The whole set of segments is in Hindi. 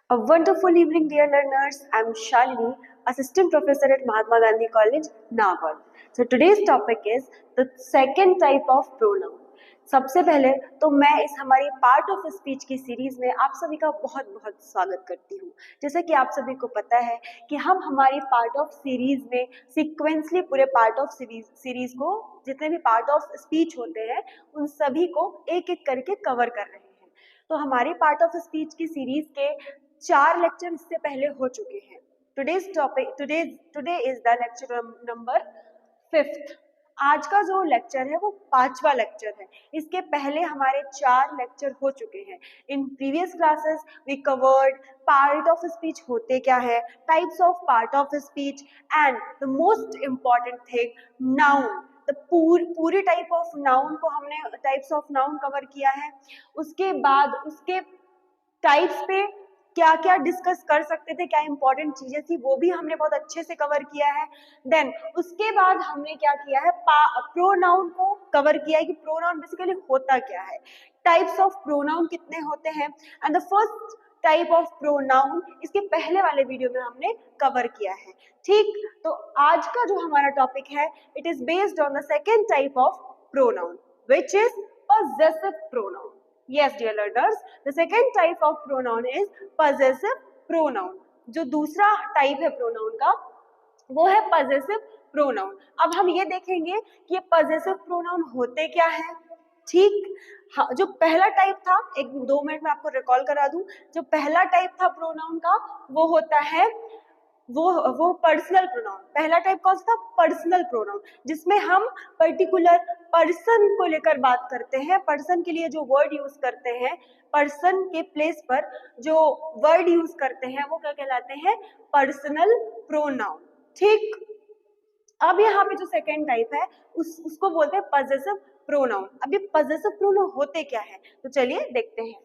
A wonderful evening, dear learners. I'm Shalini, Assistant Professor at Mahatma Gandhi College, Nagar. So today's topic is the second type of pronoun. सबसे पहले तो मैं इस हमारी पार्ट ऑफ स्पीच की सीरीज में आप सभी का बहुत बहुत स्वागत करती हूँ। जैसा कि आप सभी को पता है कि हम हमारी पार्ट ऑफ सीरीज में सीक्वेंसली पूरे पार्ट ऑफ सीरीज को जितने भी पार्ट ऑफ स्पीच होते हैं उन सभी को एक एक करके कवर कर रहे हैं। तो हमारी पार्ट ऑफ स्पीच की सीरीज के 4 लेक्चर इससे पहले हो चुके हैं। Today is the lecture number 5th। आज का जो लेक्चर है वो 5वां लेक्चर है। इसके पहले हमारे 4 लेक्चर हो चुके हैं। In previous classes we covered part of speech होते क्या है, types of part of speech and the most important thing noun. पूरी टाइप ऑफ नाउन को हमने टाइप्स ऑफ नाउन कवर किया है। उसके बाद उसके टाइप्स पे क्या क्या डिस्कस कर सकते थे, क्या इंपॉर्टेंट चीजें थी, वो भी हमने बहुत अच्छे से कवर किया है। देन उसके बाद हमने क्या किया है, प्रोनाउन को कवर किया है कि प्रोनाउन बेसिकली होता क्या है, टाइप्स ऑफ प्रोनाउन कितने होते हैं and the first type of pronoun इसके पहले वाले वीडियो में हमने कवर किया है। ठीक, तो आज का जो हमारा टॉपिक है it is based on the second type of pronoun which is possessive pronoun. Yes, dear learners, the second type of pronoun is possessive pronoun. जो दूसरा टाइप है प्रोनाउन का वो है possessive pronoun. अब हम ये देखेंगे कि ये possessive pronoun होते क्या है। ठीक, हाँ, जो पहला टाइप था, 1-2 मिनट में आपको रिकॉल करा दूं, जो पहला टाइप था प्रोनाउन का वो होता है वो पर्सनल प्रोनाउन। पहला टाइप कौन सा था, पर्सनल प्रोनाउन, जिसमें हम पर्टिकुलर पर्सन को लेकर बात करते हैं, पर्सन के लिए जो वर्ड यूज करते हैं, पर्सन के प्लेस पर जो वर्ड यूज करते हैं वो क्या कहलाते हैं, पर्सनल प्रोनाउन। ठीक, अब यहाँ पे जो सेकेंड टाइप है उसको बोलते हैं पजेसिव प्रोनाउन। अब ये पजेसिव प्रोनाउन होते क्या है, तो चलिए देखते हैं।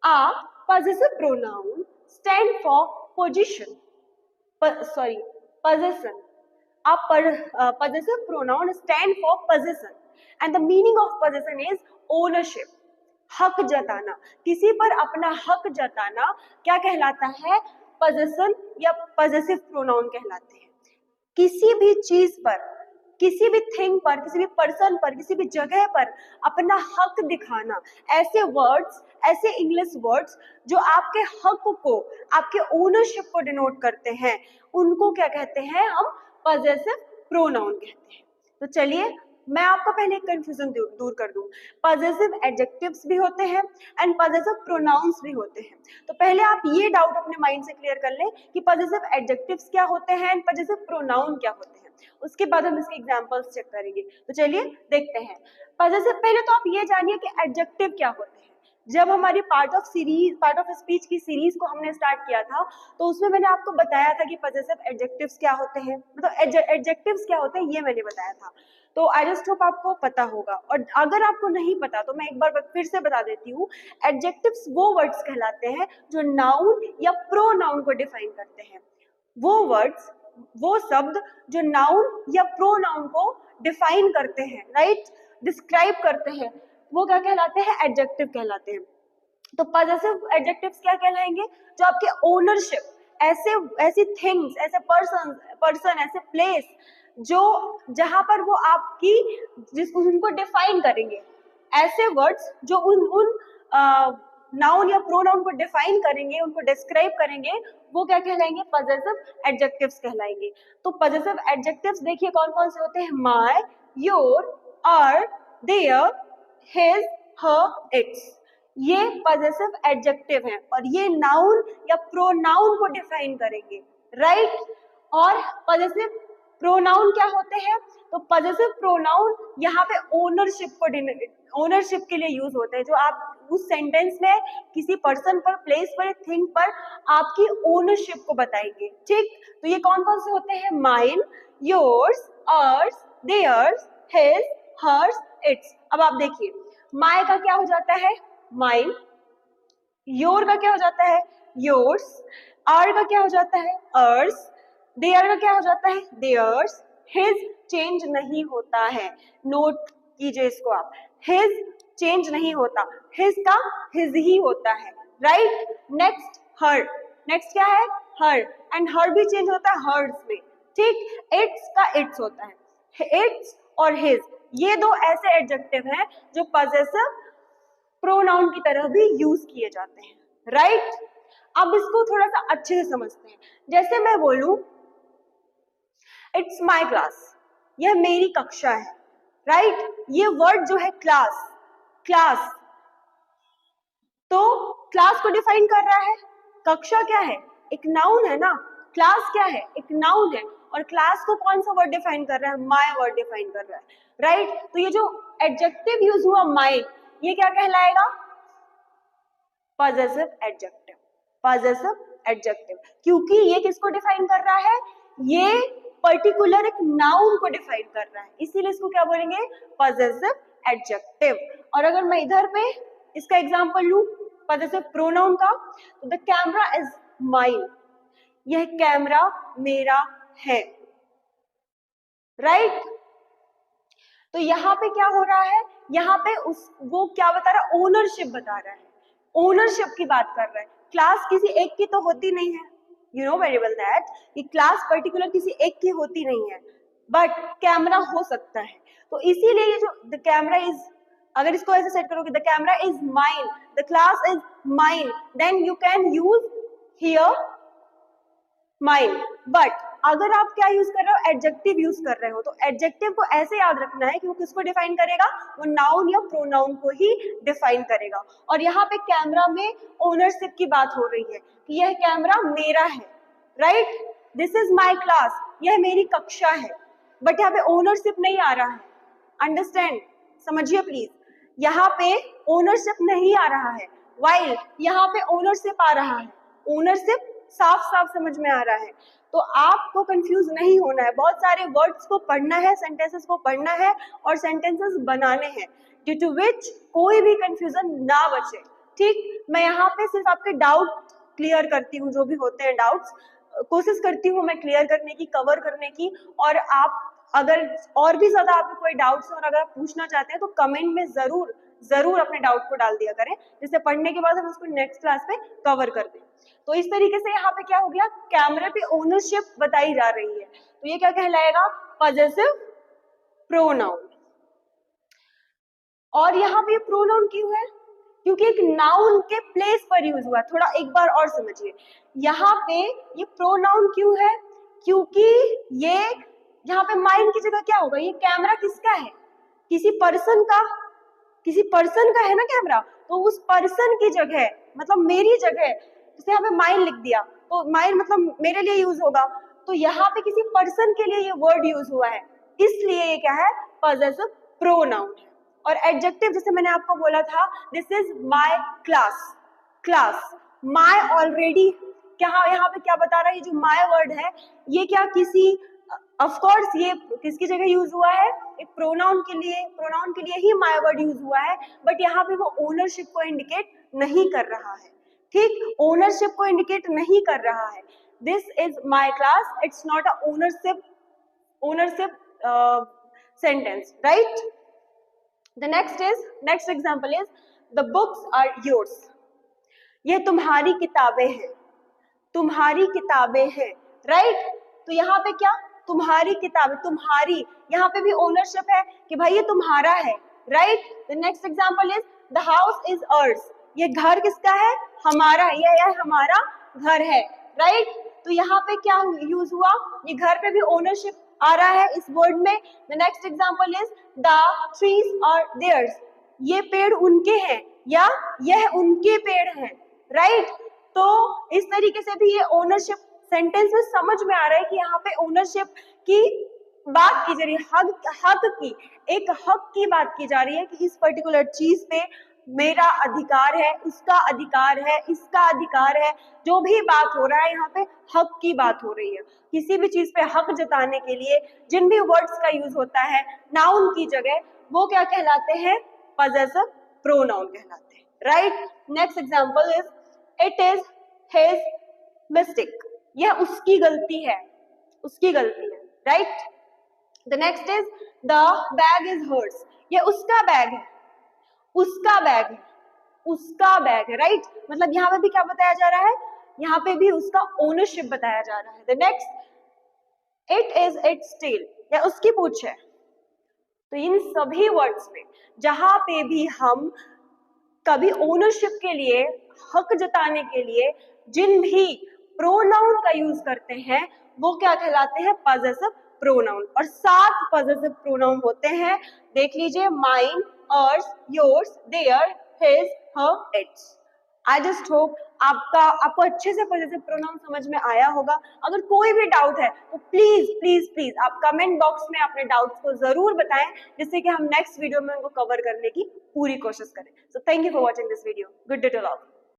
A possessive pronoun stand for position, possession. A possessive pronoun stand for possession and the meaning of possession is ownership. हक जताना, किसी पर अपना हक जताना क्या कहलाता है, possession या possessive pronoun कहलाते हैं। किसी भी चीज पर, किसी भी थिंग पर, किसी भी पर्सन पर, किसी भी जगह पर अपना हक दिखाना, ऐसे वर्ड्स, ऐसे इंग्लिश वर्ड्स जो आपके हक को, आपके ओनरशिप को डिनोट करते हैं, उनको क्या कहते हैं, हम पजेसिव प्रोनाउन कहते हैं। तो चलिए मैं आपको पहले एक कंफ्यूजन दूर कर दूं। पजेसिव एडजेक्टिव्स भी होते हैं एंड पजेसिव प्रोनाउंस भी होते हैं। तो पहले आप ये डाउट अपने माइंड से क्लियर कर लें कि पजेसिव एडजेक्टिव्स क्या होते हैं एंड पजेसिव प्रोनाउन क्या होते हैं। उसके बाद हम इसके एग्जांपल्स चेक करेंगे। तो चलिए देखते हैं। पजेसिव, पहले तो आप ये जानिए कि एडजेक्टिव क्या होते हैं। जब हमारी पार्ट ऑफ स्पीच की सीरीज को हमने स्टार्ट किया था तो उसमें मैंने आपको बताया था कि पजेसिव एडजेक्टिव्स क्या होते हैं, मतलब एडजेक्टिव्स क्या होते हैं ये मैंने बताया था। तो आई जस्ट होप आपको पता होगा, और अगर आपको नहीं पता तो मैं एक बार फिर से बता देती हूँ। एडजेक्टिव्स वो वर्ड्स कहलाते हैं जो नाउन या प्रोनाउन को डिफाइन करते हैं। वो वर्ड्स, वो शब्द जो नाउन या प्रोनाउन को डिफाइन करते हैं, राइट, डिस्क्राइब करते हैं, वो क्या कहलाते हैं, एडजेक्टिव कहलाते हैं। तो पजेसिव एडजेक्टिव्स क्या कहलाएंगे, जो आपके ओनरशिप, ऐसी थिंग्स, ऐसे पर्सन, ऐसे प्लेस जो जहां पर वो आपकी उनको डिफाइन करेंगे, ऐसे वर्ड्स जो उन नाउन या प्रोनाउन को डिफाइन करेंगे, उनको डिस्क्राइब करेंगे, वो क्या कहलाएंगे, पजेसिव एडजेक्टिव्स कहलाएंगे। तो पजेसिव एडजेक्टिव्स देखिए कौन कौन से होते हैं, my, your, our, their, his, her, its. ये पजेसिव एडजेक्टिव हैं और ये नाउन या प्रोनाउन को डिफाइन करेंगे, राइट। और पजेसिव प्रोनाउन क्या होते हैं, तो पजेसिव प्रोनाउन यहाँ पे ओनरशिप के लिए यूज होते हैं, जो आप उस सेंटेंस में किसी पर्सन पर, प्लेस पर, थिंग पर आपकी ओनरशिप को बताएंगे। ठीक, तो ये कौन कौन से होते हैं, mine, yours, ours, theirs, his, hers, its. अब आप देखिए, माय का क्या हो जाता है, माइन, योर का क्या हो जाता है, योर्स, आर का क्या हो जाता है, अर्स, देयर का क्या हो जाता है, देयर्स, हिज चेंज नहीं होता है, नोट कीजिए इसको आप, हिज चेंज नहीं होता, हिज का हिज ही होता है, राइट। नेक्स्ट हर, नेक्स्ट क्या है, हर, एंड हर भी चेंज होता है हर्ड्स में, ठीक। इट्स का इट्स होता है, इट्स और हिज, ये दो ऐसे एडजेक्टिव हैं जो पजेसिव प्रोनाउन की तरह भी यूज किए जाते हैं, राइट। अब इसको थोड़ा सा अच्छे से समझते हैं। जैसे मैं बोलूं इट्स माई क्लास, यह मेरी कक्षा है, राइट। ये वर्ड जो है क्लास, क्लास, तो क्लास को डिफाइन कर रहा है। कक्षा क्या है, एक नाउन है ना, क्लास क्या है, एक नाउन है, और क्लास को कौन सा वर्ड डिफाइन कर रहा है, माय वर्ड डिफाइन कर रहा है, राइट। तो ये जो एडजेक्टिव यूज हुआ माय, ये क्या कहलाएगा, पजेसिव एडजेक्टिव, पजेसिव एडजेक्टिव, क्योंकि ये किसको डिफाइन कर रहा है, ये पर्टिकुलर एक नाउन को डिफाइन कर रहा है, इसीलिए इसको क्या बोलेंगे, पजेसिव एडजेक्टिव। और अगर मैं इधर पे इसका एग्जांपल लूं पजेसिव प्रोनाउन का, तो द कैमरा इज माइन, यह कैमरा मेरा है, राइट। तो यहाँ पे क्या हो रहा है, यहाँ पे वो क्या बता रहा है, ओनरशिप बता रहा है, ओनरशिप की बात कर रहा है। क्लास किसी एक की तो होती नहीं है, you know very well that कि क्लास पर्टिकुलर किसी एक की होती नहीं है, बट कैमरा हो सकता है। तो इसीलिए ये जो द कैमरा इज, अगर इसको ऐसे सेट करोगे, the camera is mine, the class is mine, then you can use here mine. But अगर आप क्या यूज कर रहे हो, एडजेक्टिव यूज कर रहे हो, तो एडजेक्टिव को ऐसे याद रखना है कि वो किसको डिफाइन करेगा, वो नाउन या प्रोनाउन को ही डिफाइन करेगा। और यहाँ पे कैमरा में ओनरशिप की बात हो रही है कि यह कैमरा मेरा है, right, this is my class, यह मेरी कक्षा है, बट यहाँ पे ओनरशिप नहीं आ रहा है, अंडरस्टैंड, समझिए प्लीज, यहाँ पे ओनरशिप नहीं आ रहा है, वाइल यहाँ पे ओनरशिप आ रहा है, ओनरशिप साफ साफ समझ में आ रहा है। तो आपको कंफ्यूज नहीं होना है, बहुत सारे वर्ड्स को पढ़ना है, सेंटेंसेस को पढ़ना है और सेंटेंसेस बनाने हैं, ड्यू टू विच कोई भी कंफ्यूजन ना बचे, ठीक। मैं यहाँ पे सिर्फ आपके डाउट क्लियर करती हूँ, जो भी होते हैं डाउट्स कोशिश करती हूँ मैं क्लियर करने की, कवर करने की। और आप अगर और भी ज्यादा आपको कोई डाउट्स और अगर आप पूछना चाहते हैं तो कमेंट में जरूर जरूर अपने डाउट को डाल दिया करें, जिससे पढ़ने के बाद हम उसको नेक्स्ट क्लास में कवर कर दें। तो इस तरीके से यहाँ पे क्या हो गया, कैमरे पे ओनरशिप बताई जा रही है, तो ये क्या कहलाएगा, पजेसिव प्रोनाउन। और यहाँ पे प्रोनाउन क्यों है, क्योंकि एक नाउन के प्लेस पर यूज हुआ। थोड़ा एक बार और समझिए, यहाँ पे ये प्रोनाउन क्यों है, क्योंकि ये यहाँ पे माइंड की जगह क्या होगा, ये कैमरा किसका है, किसी पर्सन का, किसी पर्सन का है ना कैमरा, तो उस पर्सन की जगह मतलब मेरी जगह, जैसे यहाँ पे माइंड लिख दिया तो माइंड मतलब मेरे लिए यूज होगा, तो यहाँ पे किसी पर्सन के लिए ये वर्ड यूज हुआ है, इसलिए ये क्या है, पजेसिव प्रोनाउन है। और एडजेक्टिव जैसे मैंने आपको बोला था, this is my class, class, my already क्या यहाँ पे क्या बता रहा है, ये जो माय वर्ड है ये क्या किसी, ऑफ कोर्स ये किसकी जगह यूज हुआ है, एक प्रोनाउन के लिए ही माय वर्ड यूज हुआ है, बट यहाँ पे वो ओनरशिप को इंडिकेट नहीं कर रहा है, ठीक, ओनरशिप को इंडिकेट नहीं कर रहा है। This is my class, it's not a ownership sentence, right. The next example is the books are yours, ये तुम्हारी किताबें हैं, तुम्हारी किताबें हैं, राइट। तो यहाँ पे क्या, तुम्हारी किताबें, तुम्हारी, यहाँ पे भी ओनरशिप है कि भाई ये तुम्हारा है, right. The next example is the house is ours, ये घर किसका है, हमारा है, ये हमारा घर है, राइट। तो यहाँ पे क्या यूज हुआ, ये घर पे भी ओनरशिप आ रहा है इस वर्ड में। The next example is the trees are theirs, ये पेड़ उनके हैं या यह उनके पेड़ हैं, राइट। तो इस तरीके से भी ये ओनरशिप सेंटेंस में समझ में आ रहा है कि यहाँ पे ओनरशिप की बात की जा रही है, हक की, एक हक की बात की जा रही है कि इस पर्टिकुलर चीज पे मेरा अधिकार है, उसका अधिकार है, इसका अधिकार है, जो भी बात हो रहा है यहाँ पे हक की बात हो रही है। किसी भी चीज पे हक जताने के लिए जिन भी वर्ड्स का यूज होता है नाउन की जगह, वो क्या कहलाते हैं, पजेसिव प्रोनाउन कहलाते हैं, right. Next example is it is his mistake, यह उसकी गलती है, उसकी गलती है, right. The next is the bag is hers, ये उसका बैग है, उसका बैग है, उसका बैग है, राइट। मतलब यहाँ पे भी क्या बताया जा रहा है, यहाँ पे भी उसका ओनरशिप बताया जा रहा है। The next, it is its tail, या उसकी पूंछ है। तो इन सभी वर्ड्स में जहां पे भी हम कभी ओनरशिप के लिए, हक जताने के लिए जिन भी प्रोनाउन का यूज करते हैं वो क्या कहलाते हैं? Possessive pronoun. और 7 पजेसिव प्रोनाउन होते हैं, देख लीजिए, mine, ours, yours, their, his, her, its. I just hope आपको अच्छे से पजेसिव प्रोनाउन समझ में आया होगा। अगर कोई भी डाउट है तो प्लीज प्लीज प्लीज आप कमेंट बॉक्स में अपने डाउट्स को जरूर बताएं, जिससे कि हम नेक्स्ट वीडियो में उनको कवर करने की पूरी कोशिश करें। So thank you for watching this video. Good day to all.